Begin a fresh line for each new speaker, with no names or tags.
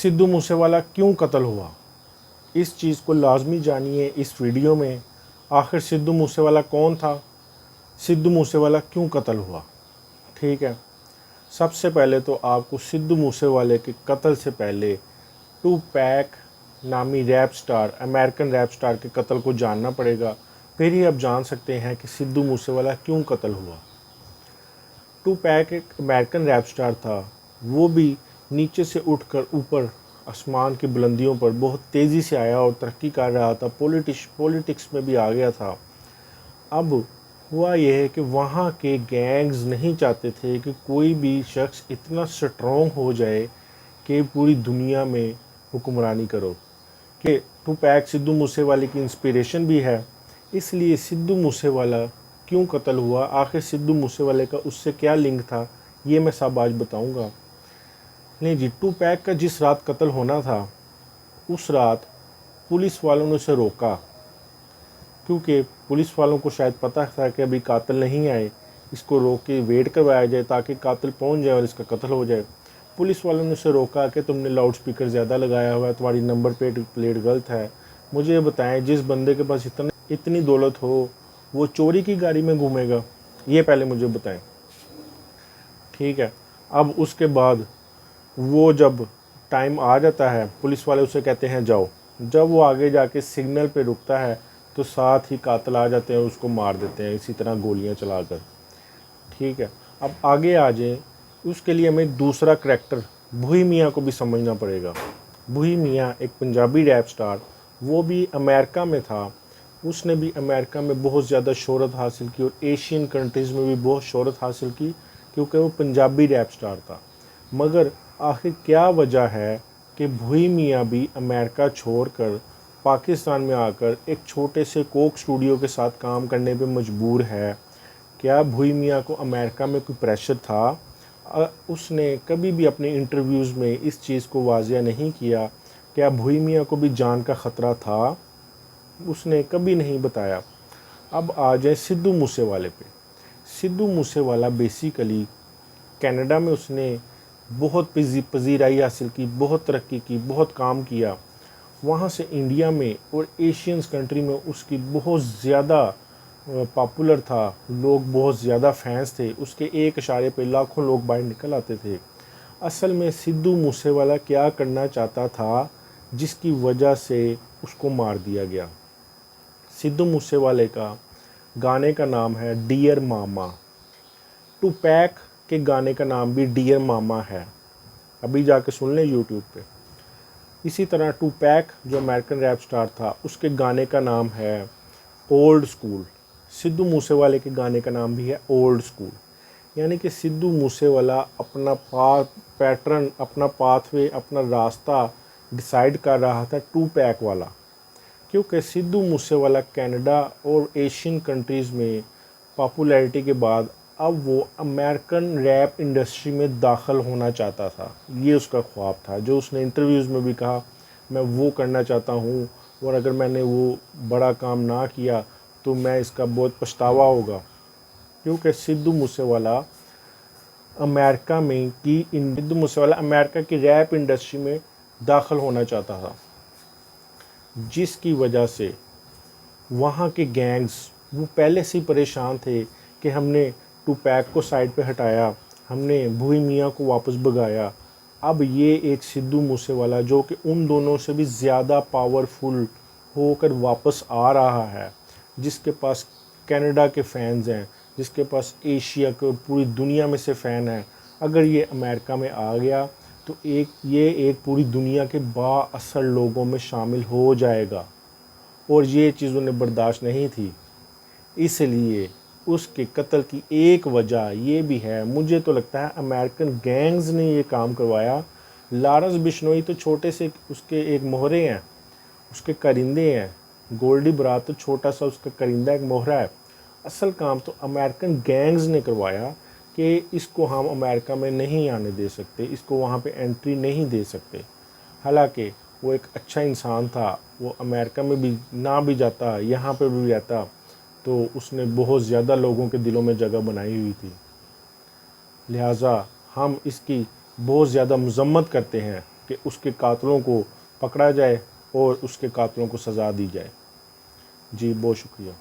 सिद्धू मूसेवाला क्यों कत्ल हुआ, इस चीज़ को लाजमी जानिए इस वीडियो में। आखिर सिद्धू मूसेवाला कौन था, सिद्धू मूसेवाला क्यों कत्ल हुआ। ठीक है, सबसे पहले तो आपको सिद्धू मूसेवाले के कत्ल से पहले टू पैक नामी rap star, American rap star के कत्ल को जानना पड़ेगा। फिर ही आप जान सकते हैं कि सिद्धू मूसेवाला क्यों कत्ल हुआ। टू पैक एक अमेरिकन रैप स्टार था, वो भी नीचे से उठकर ऊपर आसमान की बुलंदियों पर बहुत तेज़ी से आया और तरक्की कर रहा था, पॉलिटिक्स में भी आ गया था। अब हुआ यह है कि वहाँ के गैंग्स नहीं चाहते थे कि कोई भी शख्स इतना स्ट्रॉन्ग हो जाए कि पूरी दुनिया में हुक्मरानी करो, कि टू पैक सिद्धू मूसेवाले की इंस्पिरेशन भी है। इसलिए सिद्धू मूसेवाला क्यों कत्ल हुआ, आखिर सिद्धू मूसेवाले का उससे क्या लिंक था, ये मैं सब आज बताऊंगा। नहीं जी, टू पैक का जिस रात कत्ल होना था उस रात पुलिस वालों ने उसे रोका, क्योंकि पुलिस वालों को शायद पता था कि अभी कातिल नहीं आए, इसको रोक के वेट करवाया जाए ताकि कातिल पहुंच जाए और इसका कत्ल हो जाए। पुलिस वालों ने उसे रोका कि तुमने लाउड स्पीकर ज़्यादा लगाया हुआ है, तुम्हारी नंबर प्लेट गलत है। मुझे ये बताएं, जिस बंदे के पास इतनी दौलत हो वो चोरी की गाड़ी में घूमेगा, ये पहले मुझे बताएं। ठीक है, अब उसके बाद वो जब टाइम आ जाता है, पुलिस वाले उसे कहते हैं जाओ। जब वो आगे जाके सिग्नल पे रुकता है तो साथ ही कातिल आ जाते हैं, उसको मार देते हैं इसी तरह गोलियां चलाकर। ठीक है, अब आगे आ जाए, उसके लिए हमें दूसरा करैक्टर भूई मियाँ को भी समझना पड़ेगा। भूई मियाँ एक पंजाबी रैप स्टार, वो भी अमेरिका में था, उसने भी अमेरिका में बहुत ज़्यादा शोहरत हासिल की और एशियन कंट्रीज़ में भी बहुत शोहरत हासिल की, क्योंकि वो पंजाबी रैप स्टार था। मगर आखिर क्या वजह है कि भूई मियाँ भी अमेरिका छोड़कर पाकिस्तान में आकर एक छोटे से कोक स्टूडियो के साथ काम करने पे मजबूर है। क्या भूई मियाँ को अमेरिका में कोई प्रेशर था? उसने कभी भी अपने इंटरव्यूज़ में इस चीज़ को वाज़िया नहीं किया। क्या भूई मियाँ को भी जान का ख़तरा था? उसने कभी नहीं बताया। अब आ जाए सिद्धू मूसेवाले पे। सिद्धू मूसेवाला बेसिकली कनाडा में उसने बहुत पजीराई हासिल की, बहुत तरक्की की, बहुत काम किया। वहाँ से इंडिया में और एशियंस कंट्री में उसकी बहुत ज़्यादा पॉपुलर था, लोग बहुत ज़्यादा फैंस थे उसके। एक इशारे पे लाखों लोग बाहर निकल आते थे। असल में सिद्धू मूसेवाला क्या करना चाहता था जिसकी वजह से उसको मार दिया गया। सिद्धू मूसेवाले का गाने का नाम है डियर मामा। टू पैक के गाने का नाम भी डियर मामा है, अभी जाके सुन लें यूट्यूब पे। इसी तरह टू पैक जो अमेरिकन रैप स्टार था, उसके गाने का नाम है ओल्ड स्कूल। सिद्धू मूसेवाले के गाने का नाम भी है ओल्ड स्कूल। यानी कि सिद्धू मूसेवाला अपना पैटर्न, अपना पाथवे, अपना रास्ता डिसाइड कर रहा था टू पैक वाला, क्योंकि सिद्धू मूसेवाला कनाडा और एशियन कंट्रीज़ में पॉपुलैरिटी के बाद अब वो अमेरिकन रैप इंडस्ट्री में दाखिल होना चाहता था। ये उसका ख्वाब था, जो उसने इंटरव्यूज़ में भी कहा, मैं वो करना चाहता हूँ और अगर मैंने वो बड़ा काम ना किया तो मैं इसका बहुत पछतावा होगा। क्योंकि सिद्धू मूसेवाला अमेरिका की रैप इंडस्ट्री में दाखिल होना चाहता था, जिसकी वजह से वहाँ के गैंग्स वो पहले से ही परेशान थे कि हमने टू पैक को साइड पे हटाया, हमने भूई मियाँ को वापस भगाया। अब ये एक सिद्धू मूसेवाला जो कि उन दोनों से भी ज़्यादा पावरफुल होकर वापस आ रहा है, जिसके पास कनाडा के फैंस हैं, जिसके पास एशिया के पूरी दुनिया में से फ़ैन हैं, अगर ये अमेरिका में आ गया तो ये एक पूरी दुनिया के बाअसर लोगों में शामिल हो जाएगा। और ये चीज़ उन्हें बर्दाश्त नहीं थी, इसलिए उसके कत्ल की एक वजह ये भी है। मुझे तो लगता है अमेरिकन गैंग्स ने ये काम करवाया। लारेंस बिश्नोई तो छोटे से उसके एक मोहरे हैं, उसके करिंदे हैं। गोल्डी बरात तो छोटा सा उसका करिंदा एक मोहरा है। असल काम तो अमेरिकन गैंग्स ने करवाया कि इसको हम अमेरिका में नहीं आने दे सकते, इसको वहाँ पे एंट्री नहीं दे सकते। हालांकि वो एक अच्छा इंसान था, वो अमेरिका में भी ना भी जाता, यहाँ पे भी रहता तो उसने बहुत ज़्यादा लोगों के दिलों में जगह बनाई हुई थी। लिहाजा हम इसकी बहुत ज़्यादा मज़म्मत करते हैं कि उसके कातलों को पकड़ा जाए और उसके कातलों को सज़ा दी जाए। जी बहुत शुक्रिया।